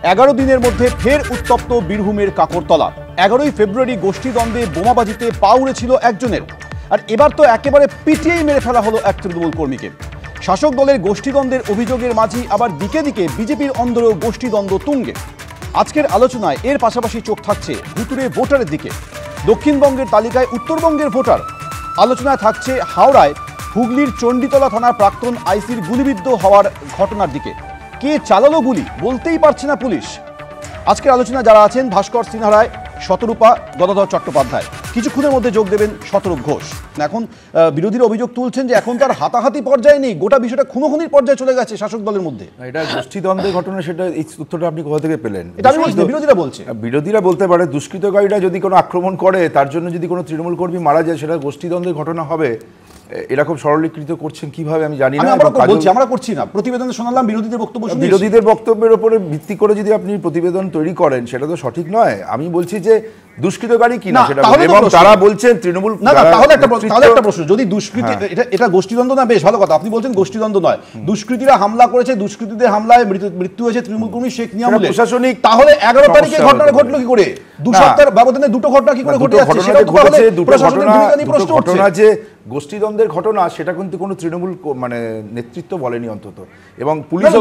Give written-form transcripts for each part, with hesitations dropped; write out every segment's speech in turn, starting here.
11 দিনের মধ্যে ফের উত্তপ্ত বীরভূমের কাকরতলা। 11ই ফেব্রুয়ারি গোষ্ঠীদ্বন্দ্বে বোমাবাজিতে পা উড়েছিল একজনের, আর এবার তো একেবারে পিটিয়েই মেরে ফেলা হলো এক তৃণমূল কর্মীকে। শাসক দলের গোষ্ঠীদ্বন্দ্বের অভিযোগের মাঝেই আবার দিকে দিকে বিজেপির অন্দরেও গোষ্ঠীদ্বন্দ্ব তুঙ্গে। আজকের আলোচনায় এর পাশাপাশি চোখ থাকছে ভুতুড়ে ভোটারের দিকে। দক্ষিণবঙ্গের তালিকায় উত্তরবঙ্গের ভোটার। আলোচনায় থাকছে হাওড়ায় হুগলির চণ্ডীতলা থানার প্রাক্তন আইসির গুলিবিদ্ধ হওয়ার ঘটনার দিকে। কে চালালো গুলি বলতেই পারছে না পুলিশ। আজকের আলোচনা যারা আছেন, ভাস্কর সিনহা রায়, শতরূপা গদাধর চট্টোপাধ্যায়। কিছুক্ষণের মধ্যে যোগ দেবেন শতরূপ ঘোষ। এখন বিরোধীরা অভিযোগ তুলছেন যে এখন তার হাতাহাতি পর্যায়ে নেই, গোটা বিষয়টা খুনোখুনির পর্যায়ে চলে গেছে শাসক দলের মধ্যে। এটা গোষ্ঠীদ্বন্দ্বের ঘটনা, সেটা এই তথ্যটা আপনি কোথা থেকে পেলেন? এটা আমি বলছি, বিরোধীরা বলছে। বিরোধীরা বলতে পারে দুষ্কৃতকারীরা যদি কোনো আক্রমণ করে, তার জন্য যদি কোনো তৃণমূল কর্মী মারা যায়, সেটা গোষ্ঠীদ্বন্দ্বের ঘটনা হবে। এরকম সরলীকৃত করছেন কিভাবে আমি জানি না। আমরা করছি না, প্রতিবেদনে শোনালাম বিরোধীদের বক্তব্য। বিরোধীদের বক্তব্যের উপরে ভিত্তি করে যদি আপনি প্রতিবেদন তৈরি করেন, সেটা তো সঠিক নয়। আমি বলছি যে দুষ্কৃতকারী কিনা সেটা, এবং তারা বলছেন তৃণমূল। তাহলে একটা প্রশ্ন, যদি দুষ্কৃতি এটা গোষ্ঠীদ্বন্দ্ব না, বেশ ভালো কথা, আপনি বলছেন গোষ্ঠীদ্বন্দ্ব নয়, দুষ্কৃতীরা হামলা করেছে, দুষ্কৃতীদের হামলায় মৃত্যু হয়েছে তৃণমূল কর্মী শেখ নিয়ামুলের, প্রশাসনিক, তাহলে 11 তারিখে ঘটনাটা ঘটলো কি করে? 2 সপ্তাহের ব্যবধানে দুটো ঘটনা কি করে ঘটে যাচ্ছে? সেটা ঘটনা যে গোষ্ঠীদ্বন্দ্বের ঘটনা, সেটা কিন্তু কোনো তৃণমূল মানে নেতৃত্ব বলেনি অন্তত, এবং পুলিশও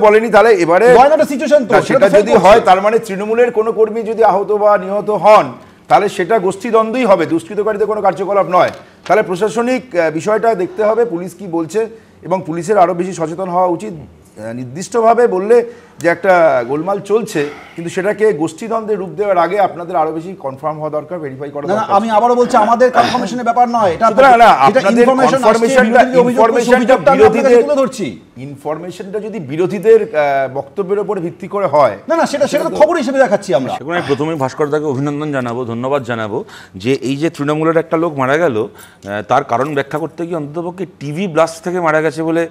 বলেনি। তাহলে এবারে সেটা যদি হয়, তার মানে তৃণমূলের কোনো কর্মী যদি আহত বা নিহত হন, তাহলে সেটা গোষ্ঠীদ্বন্দ্বই হবে, দুষ্কৃতকারীদের কোনো কার্যকলাপ নয়। তাহলে প্রশাসনিক বিষয়টা দেখতে হবে পুলিশ কি বলছে, এবং পুলিশের আরো বেশি সচেতন হওয়া উচিত। নির্দিষ্টভাবে বললে যে একটা গোলমাল চলছে, কিন্তু সেটাকে গোষ্ঠীদ্বন্দ্বের রূপ দেওয়ার আগে আপনাদের আরো বেশি কনফার্ম হওয়া দরকার, ভেরিফাই করা দরকার। আমি আবারও বলছি, আমাদের কনফার্মেশনের ব্যাপার নয় এটা, ইনফরমেশনটা যদি বিরোধীদের বক্তব্যের উপর ভিত্তি করে হয়, না সেটা তো খবর হিসেবে দেখাচ্ছি আমরা। সেখানে প্রথমেই ভাস্করদাকে অভিনন্দন জানাবো, ধন্যবাদ জানাবো যে এই যে তৃণমূলের একটা লোক মারা গেল, তার কারণ ব্যাখ্যা করতে গিয়ে অন্ততপক্ষে টিভি ব্লাস্ট থেকে মারা গেছে বলে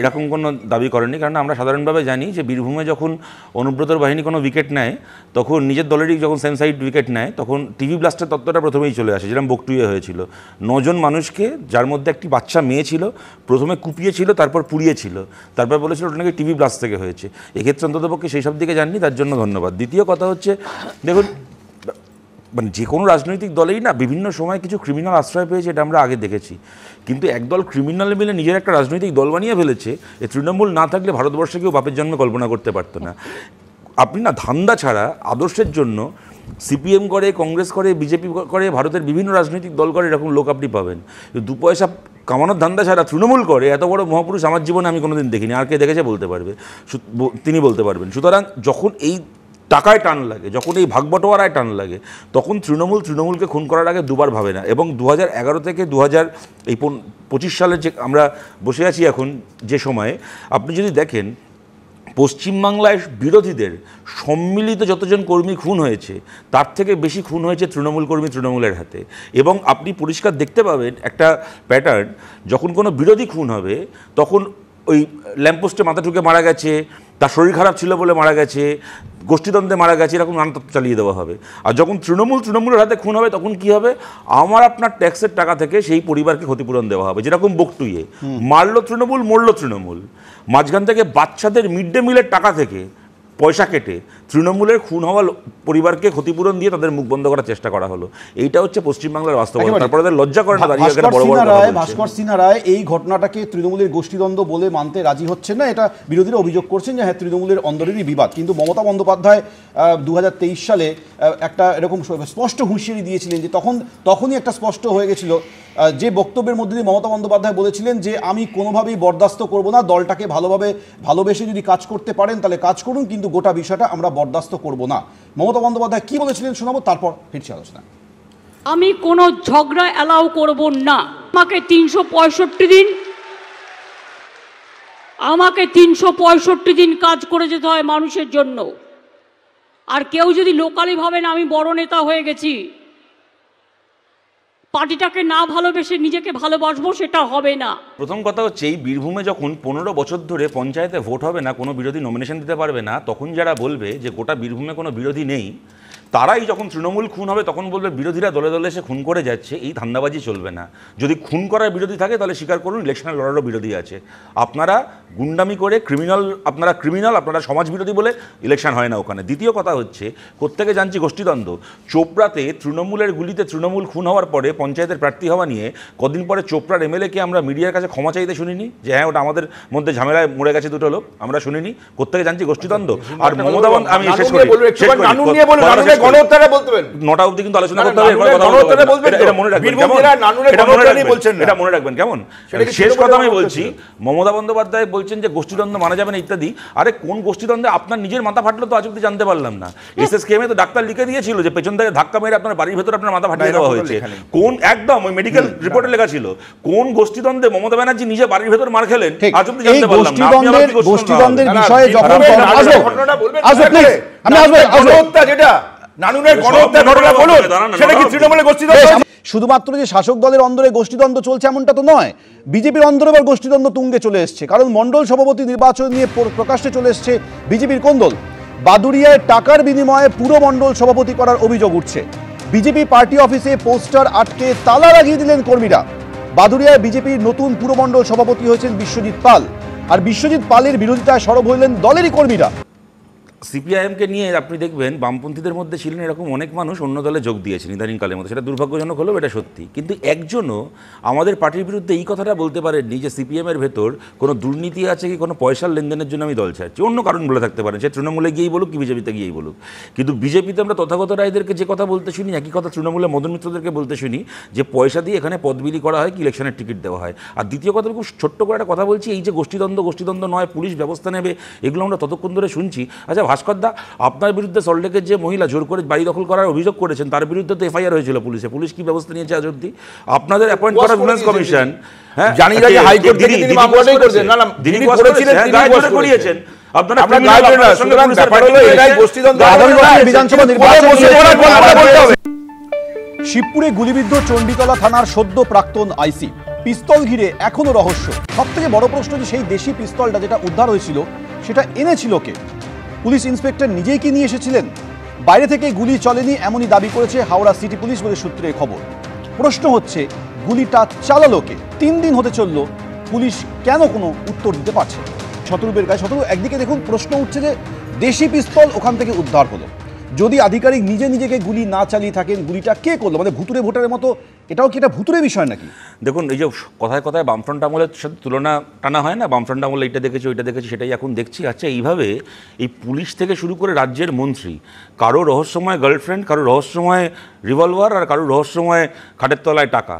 এরকম কোনো দাবি করেনি। কারণ আমরা সাধারণভাবে জানি যে বীরভূমে যখন অনুব্রতর বাহিনী কোনো উইকেট নেয়, তখন নিজের দলেরই যখন সেম সাইড উইকেট নেয়, তখন টিভি ব্লাস্টের তত্ত্বটা প্রথমেই চলে আসে, যেরকম বকটুয়ে হয়েছিল। 9 জন মানুষকে, যার মধ্যে একটি বাচ্চা মেয়ে ছিল, প্রথমে কুপিয়েছিল, তারপর পুড়িয়েছিল, তারপর বলেছিল ওটা নাকি টিভি ব্লাস্ট থেকে হয়েছে। এক্ষেত্রে অন্ততপক্ষে সেই সব দিকে যাননি, তার জন্য ধন্যবাদ। দ্বিতীয় কথা হচ্ছে, দেখুন মানে যে কোনো রাজনৈতিক দলেই না বিভিন্ন সময় কিছু ক্রিমিনাল আশ্রয় পেয়েছে, এটা আমরা আগে দেখেছি। কিন্তু একদল ক্রিমিনাল মিলে নিজের একটা রাজনৈতিক দল বানিয়ে ফেলেছে। এই তৃণমূল না থাকলে ভারতবর্ষে কেউ বাপের জন্মে কল্পনা করতে পারতো না। আপনি না ধান্দা ছাড়া আদর্শের জন্য সিপিএম করে, কংগ্রেস করে, বিজেপি করে, ভারতের বিভিন্ন রাজনৈতিক দল করে, এরকম লোক আপনি পাবেন। 2 পয়সা কামানোর ধান্দা ছাড়া তৃণমূল করে এত বড় মহাপুরুষ আমার জীবনে আমি কোনোদিন দেখিনি। আর কে দেখেছে বলতে পারবে, তিনি বলতে পারবেন। সুতরাং যখন এই টাকায় টান লাগে, যখন এই ভাগবটোয়ারায় টান লাগে, তখন তৃণমূলকে খুন করার আগে দুবার ভাবে না। এবং 2011 থেকে 2025 সালে যে আমরা বসে আছি এখন, যে সময়ে আপনি যদি দেখেন পশ্চিমবাংলায় বিরোধীদের সম্মিলিত যতজন কর্মী খুন হয়েছে, তার থেকে বেশি খুন হয়েছে তৃণমূল কর্মী তৃণমূলের হাতে। এবং আপনি পরিষ্কার দেখতে পাবেন একটা প্যাটার্ন, যখন কোনো বিরোধী খুন হবে, তখন ওই ল্যাম্পপোস্টে মাথা ঠুকে মারা গেছে, তার শরীর খারাপ ছিল বলে মারা গেছে, গোষ্ঠীদ্বন্দ্বে মারা গেছে, এরকম নানা তথ্য চালিয়ে দেওয়া হবে। আর যখন তৃণমূলের হাতে খুন হবে, তখন কি হবে? আমার আপনার ট্যাক্সের টাকা থেকে সেই পরিবারকে ক্ষতিপূরণ দেওয়া হবে। যেরকম বকটুয়ে মারলো তৃণমূল, মরলো তৃণমূল, মাঝখান থেকে বাচ্চাদের মিড ডে মিলের টাকা থেকে পয়সা কেটে তৃণমূলের খুন হওয়া পরিবারকে ক্ষতিপূরণ দিয়ে তাদের মুখ বন্ধ করার চেষ্টা করা হলো। এইটা হচ্ছে পশ্চিমবাংলার বাস্তবতা। তারপরে তাদের লজ্জা করে না দাঁড়িয়ে এখানে বড় বড় কথা বলছে। ভাস্কর সিনহা রায় এই ঘটনাটাকে তৃণমূলের গোষ্ঠীদ্বন্দ্ব বলে মানতে রাজি হচ্ছেন না। এটা বিরোধীরা অভিযোগ করছেন যে হ্যাঁ, তৃণমূলের অন্দরেরই বিবাদ। কিন্তু মমতা বন্দ্যোপাধ্যায় 2023 সালে একটা এরকম স্পষ্ট হুঁশিয়ারি দিয়েছিলেন, যে তখনই একটা স্পষ্ট হয়ে গেছিল, যে বক্তব্যের মধ্যে দিয়ে মমতা বন্দ্যোপাধ্যায় বলেছিলেন যে আমি কোনোভাবেই বরদাস্ত করব না, দলটাকে ভালোবেসে যদি কাজ করতে পারেন তাহলে কাজ করুন, কিন্তু গোটা বিষয়টা আমরা বরদাস্ত করব না। মমতা বন্দ্যোপাধ্যায় কি বলেছিলেন শোনাবো, তারপর ফিরছি আলোচনা। আমি কোনো ঝগড়া অ্যালাউ করব না। আমাকে 365 দিন কাজ করে যেতে হয় মানুষের জন্য। আর কেউ যদি লোকালি ভাবেন আমি বড় নেতা হয়ে গেছি, পার্টিটাকে না ভালোবেসে নিজেকে ভালোবাসবো, সেটা হবে না। প্রথম কথা হচ্ছে, এই বীরভূমে যখন 15 বছর ধরে পঞ্চায়েতে ভোট হবে না, কোনো বিরোধী নমিনেশন দিতে পারবে না, তখন যারা বলবে যে গোটা বীরভূমে কোনো বিরোধী নেই, তারাই যখন তৃণমূল খুন হবে তখন বলবে বিরোধীরা দলে দলে এসে খুন করে যাচ্ছে, এই ধান্দাবাজি চলবে না। যদি খুন করার বিরোধী থাকে তাহলে স্বীকার করুন ইলেকশনে লড়ারও বিরোধী আছে। আপনারা গুন্ডামি করে ক্রিমিনাল, আপনারা সমাজ বিরোধী বলে ইলেকশন হয় না ওখানে। দ্বিতীয় কথা হচ্ছে, প্রত্যেকে জানছি গোষ্ঠীদ্বন্দ্ব। চোপড়াতে তৃণমূলের গুলিতে তৃণমূল খুন হওয়ার পরে পঞ্চায়েতের প্রার্থী হওয়া নিয়ে কদিন পরে চোপড়ার এমএলএকে আমরা মিডিয়ার কাছে ক্ষমা চাইতে শুনিনি যে হ্যাঁ ওটা আমাদের মধ্যে ঝামেলায় মরে গেছে দুটো লোক, আমরা শুনিনি। প্রত্যেকে জানছি গোষ্ঠীদ্বন্দ্ব। আর মমতা বন্দ্যোপাধ্যায়, আমি শেষ করি, 9টা অবধি কিন্তু আলোচনা করতে হবে, এটা মনে রাখবেন কেমন। শেষ কথা আমি বলছি, মমতা বন্দ্যোপাধ্যায় বলছেন যে গোষ্ঠীদ্বন্দ্ব মানা যাবে না ইত্যাদি। আরে কোন গোষ্ঠীদ্বন্দ্বে আপনার নিজের মাথা ফাটলো তো আজ অব্দি জানতে পারলাম না। এসএসকেএম এ তো ডাক্তার লিখে দিয়েছিল যে পেছন থেকে ধাক্কা মেরে আপনার বাড়ির ভেতরে আপনার মাথা ফাটিয়ে দেওয়া হয়েছে। কোন একদম ওই মেডিকেল রিপোর্টে লেখা ছিল কোন গোষ্ঠীদ্বন্দ্বে মমতা ব্যানার্জি নিজে বাড়ির ভেতর মার খেলেন আজ অব্দি জানতে পারলাম না। গোষ্ঠীদ্বন্দ্বের বিষয়ে যখন ঘটনাটা বলবেন, আমি গণহত্যা যেটা নানুনের গণহত্যা ঘটনা বলুন, সেটা কি তৃণমূলের গোষ্ঠীদ্বন্দ্ব? শুধুমাত্র যে শাসক দলের অন্দরে গোষ্ঠীদ্বন্দ্ব চলছে এমনটা তো নয়, বিজেপির অন্দরে এবার গোষ্ঠীদ্বন্দ্ব তুঙ্গে চলে এসছে। কারণ মণ্ডল সভাপতি নির্বাচন নিয়ে প্রকাশ্যে চলে এসছে বিজেপির কোন্দল। বাদুড়িয়ায় টাকার বিনিময়ে পুরো মণ্ডল সভাপতি করার অভিযোগ উঠছে। বিজেপি পার্টি অফিসে পোস্টার আটকে তালা লাগিয়ে দিলেন কর্মীরা। বাদুড়িয়ায় বিজেপির নতুন পুরমণ্ডল সভাপতি হয়েছেন বিশ্বজিৎ পাল, আর বিশ্বজিৎ পালের বিরোধিতায় সরব হইলেন দলেরই কর্মীরা। সিপিআইএমকে নিয়ে আপনি দেখবেন বামপন্থীদের মধ্যে ছিলেন এরকম অনেক মানুষ অন্য দলে যোগ দিয়েছেন ইদানিংকালের মধ্যে, সেটা দুর্ভাগ্যজনক হলেও এটা সত্যি। কিন্তু একজনও আমাদের পার্টির বিরুদ্ধে এই কথাটা বলতে পারেননি যে সিপিএমের ভেতর কোনো দুর্নীতি আছে কি কোনো পয়সার লেনদেনের জন্য আমি দল ছাড়ছি। অন্য কারণ বলে থাকতে পারেন, সে তৃণমূলে গিয়েই বলুক কি বিজেপিতে গিয়েই বলুক। কিন্তু বিজেপিতে আমরা তথাগত রায়দেরকে যে কথা বলতে শুনি, একই কথা তৃণমূলে মদন মিত্রদেরকে বলতে শুনি যে পয়সা দিয়ে এখানে পদবিলি করা হয় কি ইলেকশনের টিকিট দেওয়া হয়। আর দ্বিতীয় কথা, খুব ছোট্ট করে একটা কথা বলছি, এই যে গোষ্ঠীদ্বন্দ্ব নয় পুলিশ ব্যবস্থা নেবে, এগুলো আমরা ততক্ষণ ধরে শুনছি। আচ্ছা ভাস্করদা, আপনার বিরুদ্ধে সল্টলেকের যে মহিলা জোর করে বাড়ি দখল করার অভিযোগ করেছেন তার বিরুদ্ধে তো এফআইআর হয়েছিল পুলিশে, পুলিশ কি ব্যবস্থা নিয়েছে আজ অবধি? আপনাদের অ্যাপয়েন্ট করা উইমেন্স কমিশন, হ্যাঁ জানি না যে হাইকোর্ট থেকে তিনি মামলাটাই করেছেন, না না তিনি করেছিলেন, তিনি গায়ে করিয়েছেন। আপনারা ক্রিমিনাল সুতরাং ব্যাপার হলো এটাই গোষ্ঠীদ্বন্দ্ব। বিধানসভা নির্বাচন শিবপুরে গুলিবিদ্ধ চণ্ডীতলা থানার সদ্য প্রাক্তন আইসি। পিস্তল ঘিরে এখনো রহস্য। সবথেকে বড় প্রশ্ন যে সেই দেশি পিস্তলটা যেটা উদ্ধার হয়েছিল সেটা এনেছিল কে? পুলিশ ইন্সপেক্টর নিজেই কি নিয়ে এসেছিলেন? বাইরে থেকে গুলি চলেনি এমনই দাবি করেছে হাওড়া সিটি পুলিশ বলে সূত্রের খবর। প্রশ্ন হচ্ছে গুলিটা চালালো কে? 3 দিন হতে চলল, পুলিশ কেন কোনো উত্তর দিতে পারছে না? শতরূপের গায়ে শতরূপ, একদিকে দেখুন প্রশ্ন উঠছে যে দেশি পিস্তল ওখান থেকে উদ্ধার হলো, যদি আধিকারিক নিজেকে গুলি না চালিয়ে থাকেন গুলিটা কে করলো? মানে ভুতুরে ভোটারের মতো এটাও কি এটা ভুতুরে বিষয় নাকি? দেখুন, এই যে কথায় কথায় বামফ্রন্ট আমলের সাথে তুলনা টানা হয় না, বামফ্রন্ট আমলে এইটা দেখেছি ওইটা দেখেছি সেটাই এখন দেখছি। আচ্ছা, এইভাবে এই পুলিশ থেকে শুরু করে রাজ্যের মন্ত্রী, কারো রহস্যময় গার্লফ্রেন্ড, কারো রহস্যময় রিভলভার, আর কারো রহস্যময় খাটের তলায় টাকা,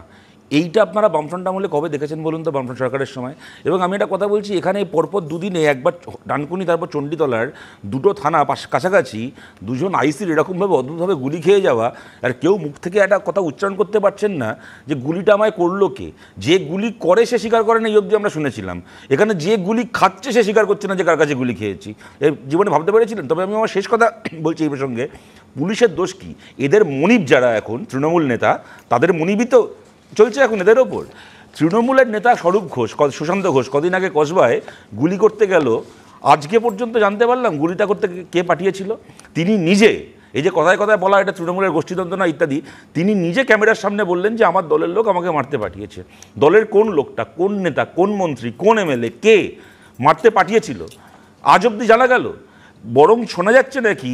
এইটা আপনারা বামফ্রন্ট আমলে কবে দেখেছেন বলুন তো, বামফ্রন্ট সরকারের সময়? এবং আমি একটা কথা বলছি, এখানে পরপর দুদিনে একবার ডানকুনি তারপর চণ্ডীতলার দুটো থানা কাছাকাছি দুজন আইসির এরকমভাবে অদ্ভুতভাবে গুলি খেয়ে যাওয়া, আর কেউ মুখ থেকে একটা কথা উচ্চারণ করতে পারছেন না যে গুলিটা আমায় করলো কে। যে গুলি করে সে স্বীকার করে না এই অবধি আমরা শুনেছিলাম, এখানে যে গুলি খাচ্ছে সে স্বীকার করছে না যে কার কাছে গুলি খেয়েছি। এর জীবনে ভাবতে পেরেছিলেন? তবে আমি আমার শেষ কথা বলছি এই প্রসঙ্গে, পুলিশের দোষ কি? এদের মনিব যারা এখন তৃণমূল নেতা, তাদের মনিবই তো চলছে এখন এদের ওপর। তৃণমূলের নেতা স্বরূপ ঘোষ, সুশান্ত ঘোষ কদিন আগে কসবায় গুলি করতে গেল, আজকে পর্যন্ত জানতে পারলাম গুলিটা করতে কে পাঠিয়েছিল। তিনি নিজে, এই যে কথায় কথায় বলা এটা তৃণমূলের গোষ্ঠীদ্বন্দ্ব না ইত্যাদি, তিনি নিজে ক্যামেরার সামনে বললেন যে আমার দলের লোক আমাকে মারতে পাঠিয়েছে। দলের কোন লোকটা, কোন নেতা, কোন মন্ত্রী, কোন এমএলএ, কে মারতে পাঠিয়েছিল আজ অবধি জানা গেল। বরং শোনা যাচ্ছে নাকি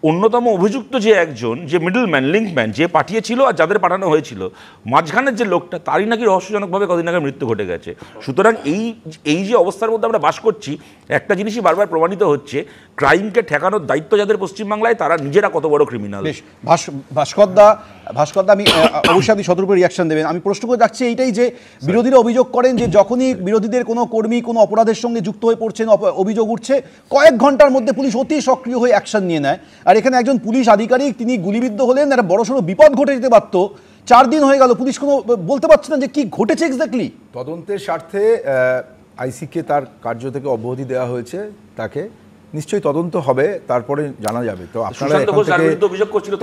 অন্যতম অভিযুক্ত যে একজন, যে মিডলম্যান, লিঙ্কম্যান, যে পাঠিয়েছিল আর যাদের পাঠানো হয়েছিল, মাঝখানের যে লোকটা, তারই নাকি রহস্যজনকভাবে কদিন আগে মৃত্যু ঘটে গেছে। সুতরাং এই যে অবস্থার মধ্যে আমরা বাস করছি, একটা জিনিসই বারবার প্রমাণিত হচ্ছে, ক্রাইমকে ঠেকানোর দায়িত্ব যাদের পশ্চিমবাংলায়, তারা নিজেরা কত বড় ক্রিমিনাল। ভাস্করদা, আমি অবশ্যই আপনি শতরূপের রিয়াকশন দেবেন। আমি প্রশ্ন করে যাচ্ছি এইটাই যে বিরোধীরা অভিযোগ করেন যে যখনই বিরোধীদের কোনো কর্মী কোনো অপরাধের সঙ্গে যুক্ত হয়ে পড়ছেন, অভিযোগ উঠছে, কয়েক ঘন্টার মধ্যে পুলিশ অতি সক্রিয় হয়ে অ্যাকশন নিয়ে নেয়। আর এখানে একজন পুলিশ আধিকারিক তিনি গুলিবিদ্ধ হলেন, একটা বড়সড় বিপদ ঘটে যেতে পারতো, 4 দিন হয়ে গেল, পুলিশ কোনো বলতে পারছে না যে কি ঘটেছে এক্স্যাক্টলি। তদন্তের স্বার্থে আইসিকে তার কার্য থেকে অব্যাহতি দেওয়া হয়েছে, তাকে নিশ্চয়ই তদন্ত হবে, তারপরে জানা যাবে। তো আপনারা সুশান্ত ঘোষ যার বিরুদ্ধে অভিযোগ করছিল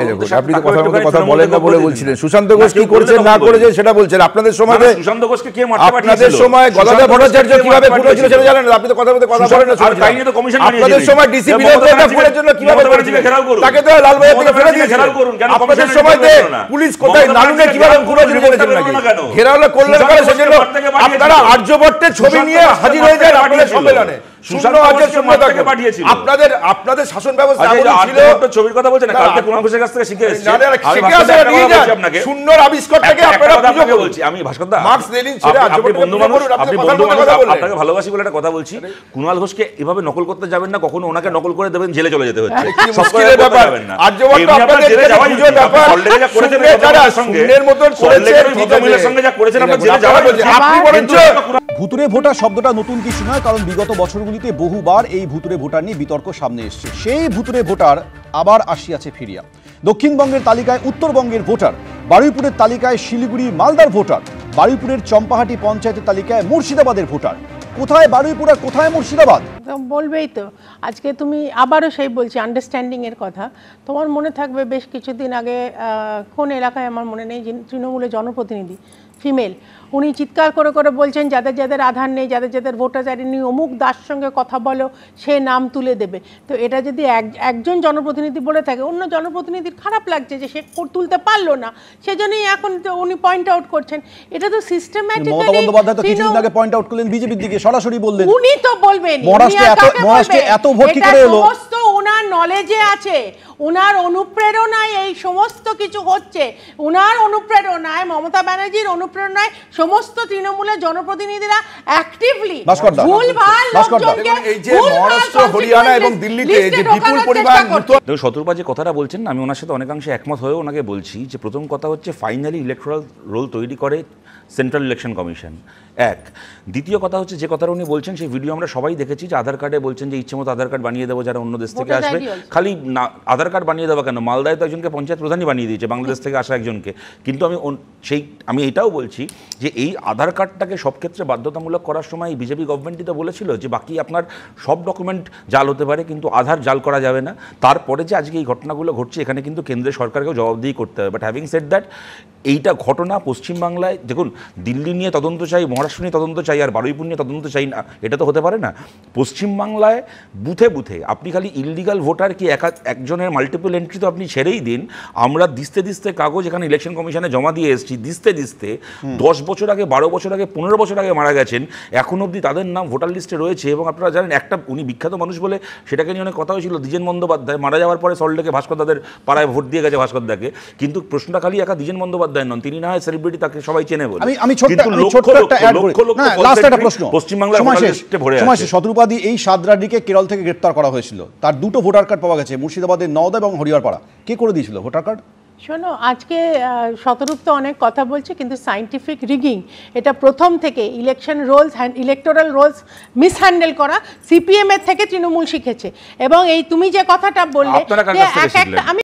আপনি তো কথা বলেন না বলে বলছিলেন সুশান্ত ঘোষ কি করেছেন না করেছেন সেটা বলছেন। আপনাদের সময় সুশান্ত ঘোষকে কে মারতে পাঠিয়েছিল, আপনাদের সময় গদাধর ভট্টাচার্য কিভাবে ঘুরেছিল সেটা জানেন না। আপনি তো কথা বলতে বলেন না। আর তাই নিয়ে তো কমিশন বানিয়েছেন। আপনাদের সময় ডিসি বিরোধিতা করার জন্য কিভাবে করেছিল তাকে তো লালবাজার থেকে ফেলে দিয়েছেন। আপনাদের সময় পুলিশ কোথায় নানুনে কিভাবে ঘুরেছিল বলেছেন নাকি ঘেরাও করলেন করে সেজন্য আপনারা আর্যভট্টের ছবি নিয়ে হাজির হয়ে যায় আপনাদের সম্মেলনে। আপনাদের শাসন ব্যবস্থা ছবির কথা বলছেন, কালকে কুমার ঘোষের কাছ থেকে শিখে এসেছি। শূন্যর আবিষ্কার থেকে আপনাকে বলছি, আমি ভাস্কর দা আপনি বন্ধু মানুষ, আপনাকে ভালোবাসি বলে একটা কথা বলছি। কুণাল ঘোষকে এভাবে নকল করতে যাবেন না, কখনো ওনাকে নকল করে দেবেন, জেলে চলে যেতে হচ্ছে। ভুতুরে ভোটার শব্দটা নতুন কিছু নয়, কারণ বিগত বছরগুলিতে বহুবার এই ভুতুরে ভোটার নিয়ে বিতর্ক সামনে এসছে। সেই ভুতুরে ভোটার আবার আসিয়াছে ফিরিয়া। দক্ষিণবঙ্গের তালিকায় উত্তরবঙ্গের ভোটার, বারুইপুরের তালিকায় শিলিগুড়ি মালদার ভোটার, বারুইপুরের চম্পাহাটি পঞ্চায়েতের তালিকায় মুর্শিদাবাদের ভোটার। কোথায় বারুইপুর আর কোথায় মুর্শিদাবাদ? বলবেই তো। আজকে তুমি আবারও সেই বলছি আন্ডারস্ট্যান্ডিং এর কথা। তোমার মনে থাকবে বেশ কিছুদিন আগে কোন এলাকায় আমার মনে নেই, তৃণমূলের জনপ্রতিনিধি ফিমেল, উনি চিৎকার করে করে বলছেন যাদের যাদের আধার নেই, যাদের যাদের ভোটার আইডি নেই, অমুক দাস সঙ্গে কথা বলো, সে নাম তুলে দেবে। তো এটা যদি একজন জনপ্রতিনিধি বলে থাকে, অন্য জনপ্রতিনিধির খারাপ লাগছে যে সে তুলতে পারলো না, সেজন্যই এখন উনি পয়েন্ট আউট করছেন। এটা তো সিস্টেম্যাটিক্যালি মমতা বন্দ্যোপাধ্যায় তো কিছুদিন আগে পয়েন্ট আউট করলেন বিজেপির দিকে, সরাসরি বললেন। উনি তো বলবেন মহারাষ্ট্রে এত ভোট কি করে এলো? সমস্ত ওনার নলেজে আছে, ওনার অনুপ্রেরণায় এই সমস্ত কিছু হচ্ছে। ওনার অনুপ্রেরণায়, মমতা ব্যানার্জির অনুপ্রেরণায় সমস্ত তৃণমূলের জনপ্রতিনিধিরা অ্যাক্টিভলি ভুলভাল লোকজনকে, এই যে মহারাষ্ট্র, হরিয়ানা এবং দিল্লিতে যে বিপুল পরিমাণ শত্রুপা যে কথাটা বলছেন, আমি ওনার সাথে অনেকাংশে একমত হয়ে ওনাকে বলছি যে প্রথম কথা হচ্ছে ফাইনালি ইলেকট্রাল রোল তৈরি করে সেন্ট্রাল ইলেকশন কমিশন, এক। দ্বিতীয় কথা হচ্ছে যে কথাটা উনি বলছেন সেই ভিডিও আমরা সবাই দেখেছি, যে আধার কার্ডে বলছেন যে ইচ্ছে মতো আধার কার্ড বানিয়ে দেবো যারা অন্য দেশ থেকে আসবে। খালি না আধার কার্ড বানিয়ে দেওয়া কেন, মালদায় তো একজনকে পঞ্চায়েত প্রধানই বানিয়ে দিয়েছে বাংলাদেশ থেকে আসা একজনকে। কিন্তু আমি এটাও বলছি যে এই আধার কার্ডটাকে সব ক্ষেত্রে বাধ্যতামূলক করার সময় বিজেপি গভর্নমেন্টই তো বলেছিল যে বাকি আপনার সব ডকুমেন্ট জাল হতে পারে কিন্তু আধার জাল করা যাবে না। তারপরে যে আজকে এই ঘটনাগুলো ঘটছে, এখানে কিন্তু কেন্দ্রের সরকারকেও জবাবদিহি করতে হবে। বাট হ্যাভিং সেড দ্যাট, এইটা ঘটনা পশ্চিমবাংলায়, দেখুন দিল্লি নিয়ে তদন্ত চাই, মহারাষ্ট্র নিয়ে তদন্ত চাই, আর বারুইপুর নিয়ে তদন্ত চাই না, এটা তো হতে পারে না। পশ্চিমবাংলায় বুথে বুথে আপনি খালি ইললিগাল ভোটার কি একজনের মাল্টিপল এন্ট্রি তো আপনি ছেড়েই দিন, আমরা দিস্তে দিস্তে কাগজ এখানে ইলেকশন কমিশনে জমা দিয়ে এসেছি, দিস্তে 10 বছর আগে, 12 বছর আগে, 15 বছর আগে মারা গেছেন, এখন অবধি তাদের নাম ভোটার লিস্টে রয়েছে। এবং আপনারা জানেন একটা উনি বিখ্যাত মানুষ বলে সেটাকে নিয়ে অনেক কথা হয়েছিল, দ্বিজেন বন্দ্যোপাধ্যায় মারা যাওয়ার পরে সল্টলেকে ভাস্কর দাদের পাড়ায় ভোট দিয়ে গেছে ভাস্কর দাকে। কিন্তু প্রশ্নটা খালি একা দ্বিজেন বন্দ্যোপাধ্যায় নন, তিনি না হয় সেলিব্রিটি, তাকে সবাই চেনে বলে। আমি ছোট্ট একটা অ্যাড করি, লাস্ট একটা প্রশ্ন। পশ্চিমবাংলার ভোটার লিস্টে ভরে আছে। শত্রুপাদি এই সাদরাডিকে কেরল থেকে গ্রেফতার করা হয়েছিল, তার দুটো ভোটার কার্ড পাওয়া গেছে, মুর্শিদাবাদের নওদা এবং হরিয়ারপাড়া। কে করে দিয়েছিল ভোটার কার্ড? শোনো, আজকে শতরূপ তো অনেক কথা বলছে, কিন্তু সায়েন্টিফিক রিগিং এটা প্রথম থেকে ইলেকশন রোলস, ইলেকটোরাল রোলস মিসহ্যান্ডেল করা সিপিএম এর থেকে তৃণমূল শিখেছে। এবং এই তুমি যে কথাটা বললে, আমি